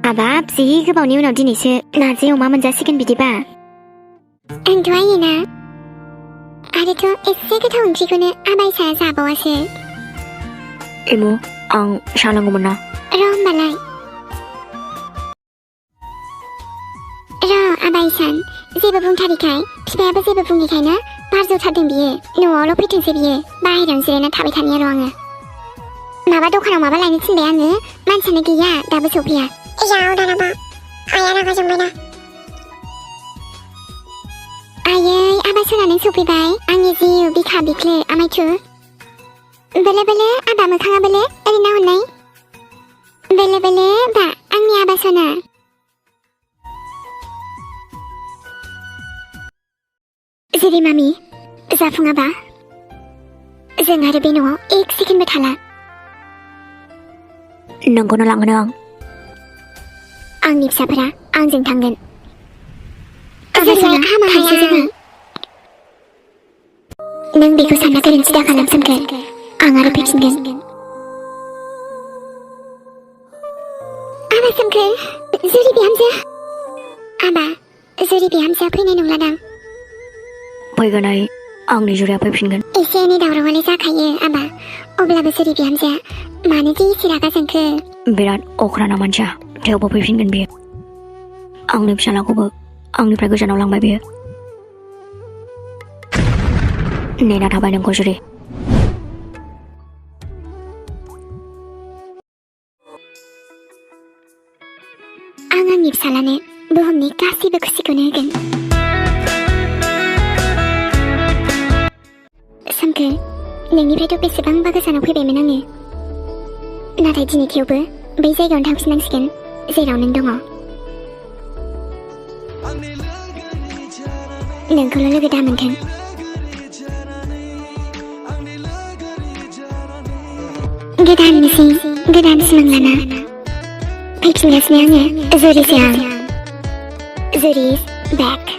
हाबाब जि गोबावनि उनाव दिनैसो नारजि अमा मोनजासिगोन बिदिबा। आंथ' आयोना आरोथ' एसे गोथाव ओंख्रिखौनो आबायसा जाबावासो। एमु आं सा नांगौमोन ना। र' होमबालाय र' आबायसान जेबो बुंथारिखाय बिफायाबो जेबो बुङिखाय ना बार जथारदों बियो। न'आवल' फैथोंसै बियो, बाहेरायावनो जिरायना थाबाय थानाया र' आङो। माबा दखानाव माबा लायनो थिनबाय आङो, मानसियानो गैया दाबो सफैया। याव दानाबा आया रागा जोंबायना। आयै आबासना नों सफैबाय, आंनि जिउ बिखा बिख्लो आमायथु। बेले बेले आबा मोखाङा बेले ओरैनो हननाय बेले बेले बा आंनि आबासना। जेरै मामि जाफुङाबा जों आरो बे न'आव एक सेकेन्डबो थाला। नोंखौनो लांगोन आं। आंनि फिसाफोरा आंजों थांगोन। जेरैहाय हामा थांसै जोङो। नों बेखौ सानना गोरोन्थि दा खालाम सोमखोर, आं आरो फैफिनगोन। आबा सोमखोर, जुरि बिहामजो। आबा जुरि बिहामजोआ फैनाय नंलादां। फैगोनहाय आंनि जुरिया फैफिनगोन। एसे एनै दावरावालाय जाखायो आबा, अब्लाबो जुरि बिहामजोआ मानो जे एसे रागा जोंखो। बिराद अख्राना मानसिया, थेवबो फैफिनगोन बियो। आंनि फिसालाखौबो आंनिफ्राय गोजानाव लांबाय बियो। नेना थाबाय नोंखौ जुरि। आं आंनि फिसालानो बुहुमनि गासैबो खुसिखौनो होगोन। सोमखोर, नोंनिफ्रायथ' बेसेबांबा गोजानाव फैबायमोन आङो, नाथाय दिनै थेवबो बै जायगायावनो थांफिननांसिगोन जेराव नों दङ। नोंखौल' लोगो दामोनथों। गोदान मिजिं गोदान सिमां लाना फैफिनगासिनो आङो। जुरिसो आं। जुरिस बेक।